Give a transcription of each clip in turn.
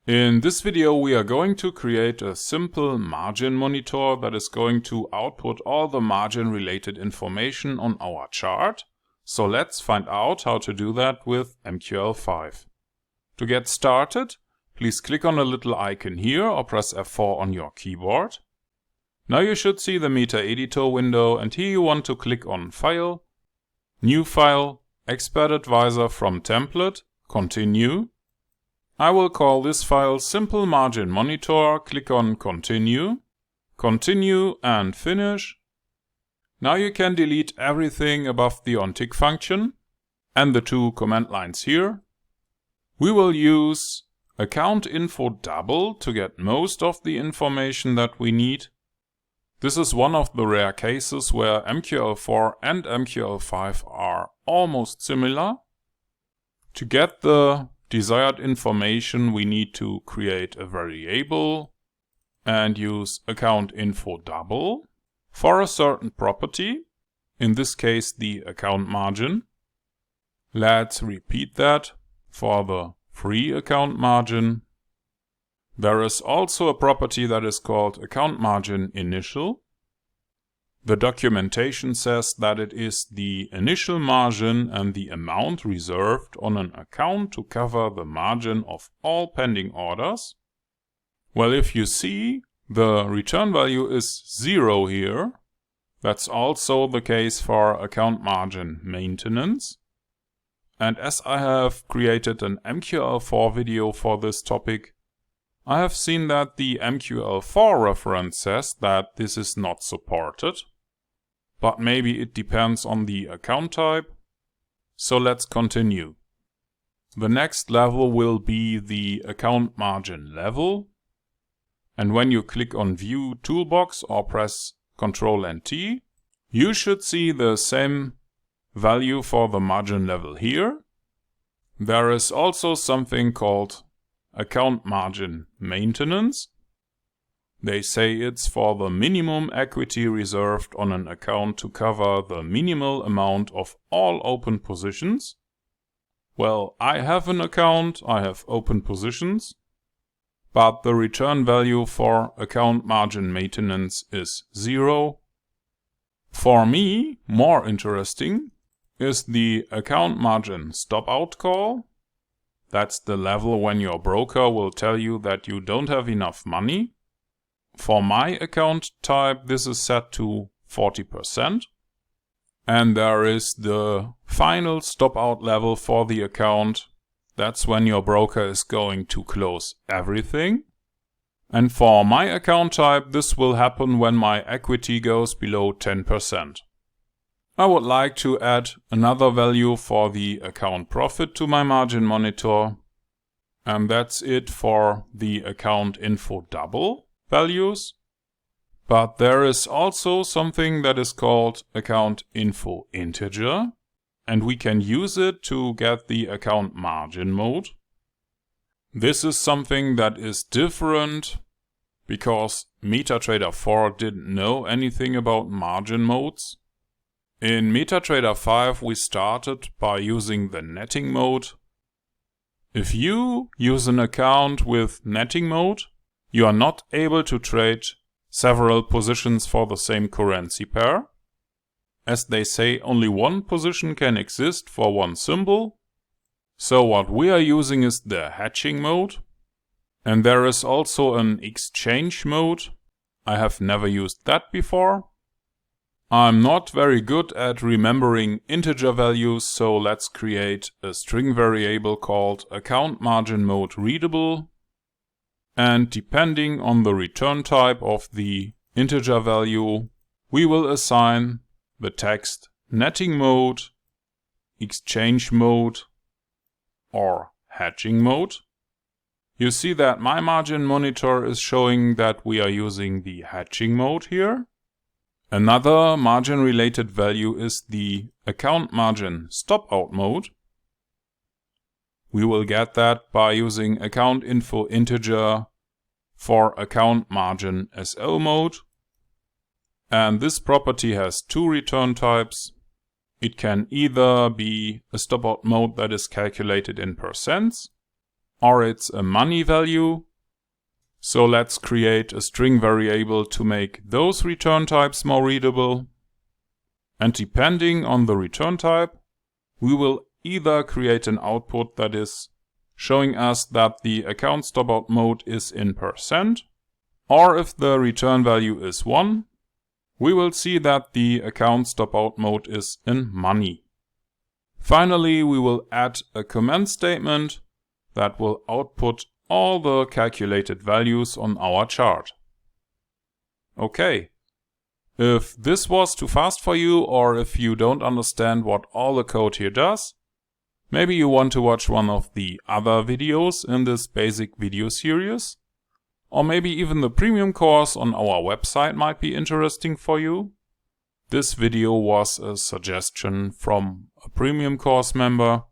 In this video we are going to create a simple margin monitor that is going to output all the margin related information on our chart. So let's find out how to do that with MQL5. To get started, please click on the little icon here or press F4 on your keyboard. Now you should see the Metaeditor window, and here you want to click on File, New File, Expert Advisor from Template, Continue. I will call this file Simple Margin Monitor, click on Continue, Continue and Finish. Now you can delete everything above the ontick function and the two command lines here. We will use account info double to get most of the information that we need. This is one of the rare cases where MQL4 and MQL5 are almost similar. To get the desired information, we need to create a variable and use account info double for a certain property, in this case the account margin. Let's repeat that for the free account margin. There is also a property that is called account margin initial. The documentation says that it is the initial margin and the amount reserved on an account to cover the margin of all pending orders. Well, if you see, the return value is 0 here. That's also the case for account margin maintenance. And as I have created an MQL4 video for this topic, I have seen that the MQL4 reference says that this is not supported. But maybe it depends on the account type. So let's continue. The next level will be the account margin level. And when you click on View Toolbox or press Ctrl and T, you should see the same value for the margin level here. There is also something called account margin maintenance. They say it's for the minimum equity reserved on an account to cover the minimal amount of all open positions. Well, I have an account, I have open positions, but the return value for account margin maintenance is 0. For me, more interesting is the account margin stop out call. That's the level when your broker will tell you that you don't have enough money. For my account type, this is set to 40%. And there is the final stop out level for the account. That's when your broker is going to close everything. And for my account type, this will happen when my equity goes below 10%. I would like to add another value for the account profit to my margin monitor. And that's it for the account info double values. But there is also something that is called account info integer, and we can use it to get the account margin mode. This is something that is different because MetaTrader 4 didn't know anything about margin modes. In MetaTrader 5 we started by using the netting mode. If you use an account with netting mode, you are not able to trade several positions for the same currency pair. As they say, only one position can exist for one symbol. So what we are using is the hedging mode. And there is also an exchange mode. I have never used that before. I'm not very good at remembering integer values, so let's create a string variable called account margin mode readable. And depending on the return type of the integer value, we will assign the text netting mode, exchange mode, or hedging mode. You see that my margin monitor is showing that we are using the hedging mode here. Another margin related value is the account margin stop out mode. We will get that by using account info integer for account margin SO mode. And this property has two return types. It can either be a stop out mode that is calculated in percents, or it's a money value. So let's create a string variable to make those return types more readable. And depending on the return type, we will either create an output that is showing us that the account stopout mode is in %, or if the return value is 1, we will see that the account stopout mode is in money. Finally, we will add a comment statement that will output all the calculated values on our chart. Okay. If this was too fast for you, or if you don't understand what all the code here does, maybe you want to watch one of the other videos in this basic video series, or maybe even the premium course on our website might be interesting for you. This video was a suggestion from a premium course member,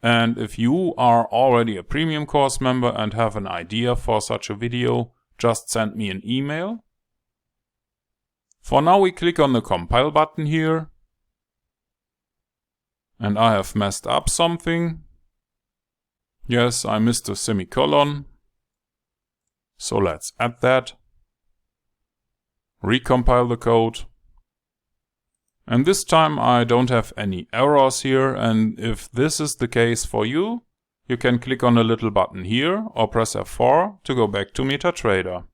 and if you are already a premium course member and have an idea for such a video, just send me an email. For now we click on the compile button here. And I have messed up something. Yes, I missed a semicolon. So let's add that. Recompile the code. And this time I don't have any errors here, and if this is the case for you, you can click on the little button here or press F4 to go back to MetaTrader.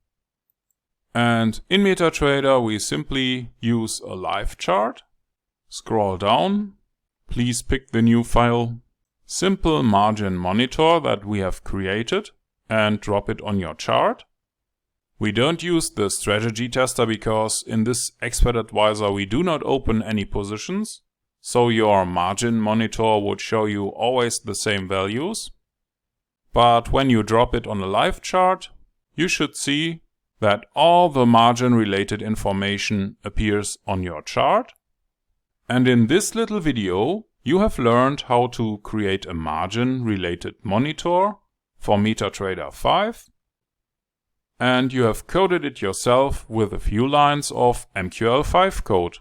And in MetaTrader we simply use a live chart. Scroll down. Please pick the new file, Simple Margin Monitor, that we have created, and drop it on your chart. We don't use the strategy tester because in this expert advisor we do not open any positions, so your margin monitor would show you always the same values. But when you drop it on a live chart, you should see that all the margin related information appears on your chart. And in this little video, you have learned how to create a margin-related monitor for MetaTrader 5. And you have coded it yourself with a few lines of MQL5 code.